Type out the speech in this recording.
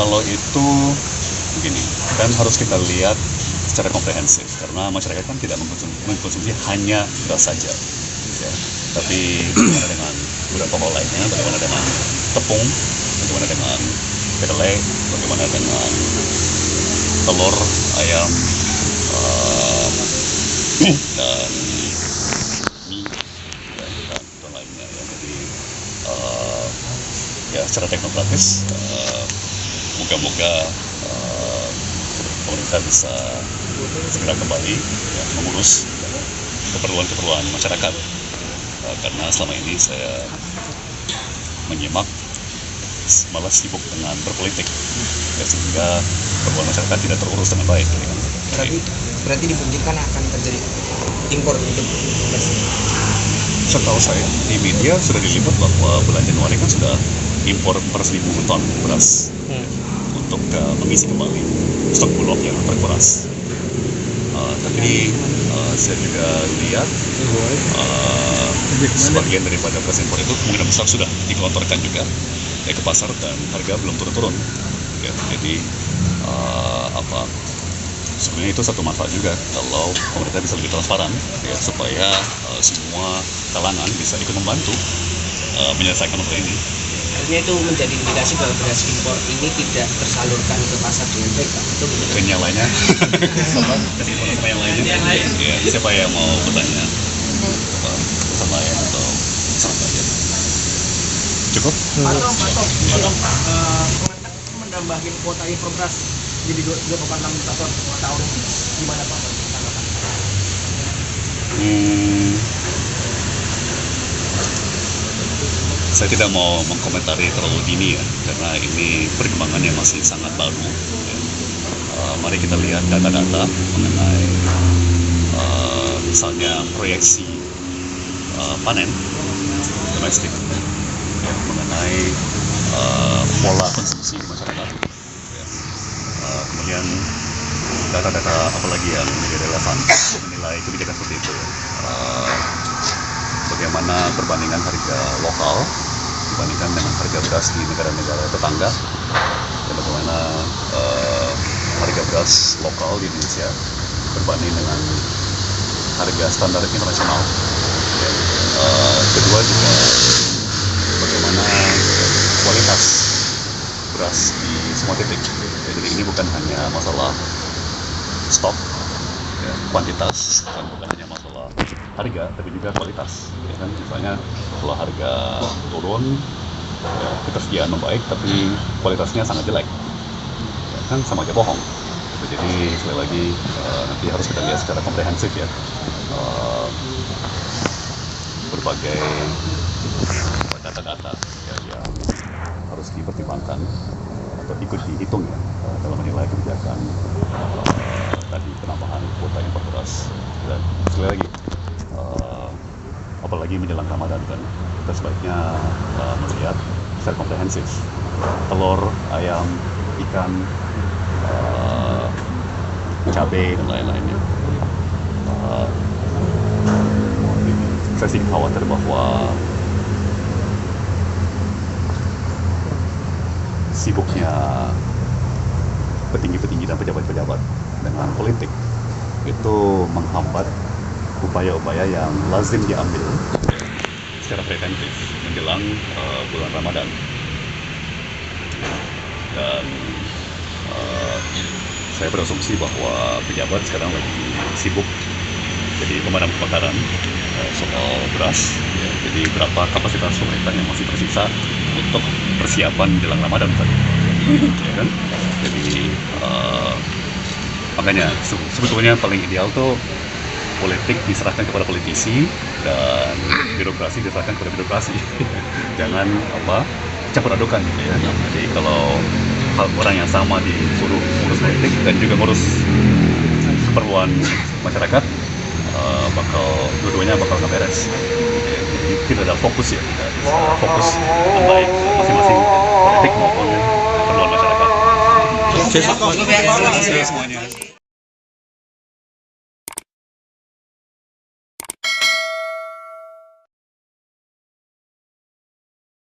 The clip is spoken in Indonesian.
Kalau itu begini, kan harus kita lihat secara komprehensif karena masyarakat kan tidak mengkonsumsi hanya beras saja, ya. Tapi bagaimana dengan beberapa hal lainnya, bagaimana dengan tepung, bagaimana dengan kedelai, bagaimana dengan telur, ayam, dan mie, dan lainnya, ya. Jadi ya secara teknokratis, moga-moga pemerintah bisa segera kembali, ya, mengurus keperluan masyarakat, karena selama ini saya menyimak malah sibuk dengan berpolitik, ya, sehingga keperluan masyarakat tidak terurus dengan baik. Berarti dimungkinkan akan terjadi impor untuk beras. Setahu saya di media sudah diliput bahwa bulan Januari kan sudah impor 4.000 ton beras untuk mengisi kembali stok bulog yang terkuras. Tapi saya juga lihat sebagian daripada beras impor itu kemungkinan besar sudah dikelontorkan juga ke pasar dan harga belum turun-turun. Ya, jadi sebenarnya itu satu manfaat juga kalau pemerintah bisa lebih transparan, ya, supaya semua kalangan bisa ikut membantu menyelesaikan masalah ini. Artinya itu menjadi indikasi bahwa beras impor ini tidak tersalurkan ke pasar dengan baik, Pak. Itu betul. Dan yang lainnya, sama yang lainnya, ya, siapa yang mau bertanya sama yang atau sama aja? Cukup? Kemarin menambahin kuota impor beras jadi 2,6 juta ton per tahun, gimana Pak? Saya tidak mau mengkomentari terlalu dini, ya, karena ini perkembangan yang masih sangat baru, ya. Mari kita lihat data-data mengenai misalnya proyeksi panen domestik, ya, mengenai pola konsumsi masyarakat, ya. Kemudian data-data apa lagi yang menjadi relevan menilai kebijakan seperti itu, ya. Bagaimana perbandingan harga lokal dibandingkan dengan harga beras di negara-negara tetangga, dan bagaimana harga beras lokal di Indonesia berbanding dengan harga standar internasional, ya. Kedua juga bagaimana kualitas beras di semua titik, ya. Jadi ini bukan hanya masalah stok, ya, kuantitas, dan bukan hanya masalah harga, tapi juga kualitas, ya kan? Misalnya kalau harga turun, ya, ketersediaan membaik tapi kualitasnya sangat jelek, ya kan, sama aja bohong. Jadi sekali lagi nanti harus kita lihat secara komprehensif, ya, berbagai data-data, ya, yang harus dipertimbangkan atau ikut dihitung, ya, dalam menilai kebijakan tadi penambahan kuota impor beras. Dan sekali lagi, apalagi menjelang Ramadan, kan, kita sebaiknya melihat secara komprehensif telur, ayam, ikan, cabai, dan lain-lainnya. Saya sih khawatir bahwa sibuknya petinggi-petinggi dan pejabat-pejabat dengan politik itu menghambat upaya-upaya yang lazim diambil secara preventif menjelang bulan Ramadan. Dan saya berasumsi bahwa pejabat sekarang lagi sibuk jadi pemadam kebakaran soal beras, ya. Jadi berapa kapasitas pemerintah yang masih tersisa untuk persiapan menjelang Ramadan tadi, ya kan? Jadi makanya sebetulnya paling ideal tuh politik diserahkan kepada politisi dan birokrasi diserahkan kepada birokrasi. Jangan campur adukan, gitu, ya. Jadi kalau orang yang sama disuruh ngurus politik dan juga ngurus keperluan masyarakat, dua-duanya bakal nggak beres. Jadi tidak ada fokus, ya, tidak bisa fokus dengan baik masing-masing politik maupun keperluan masyarakat. Terima kasih Semuanya.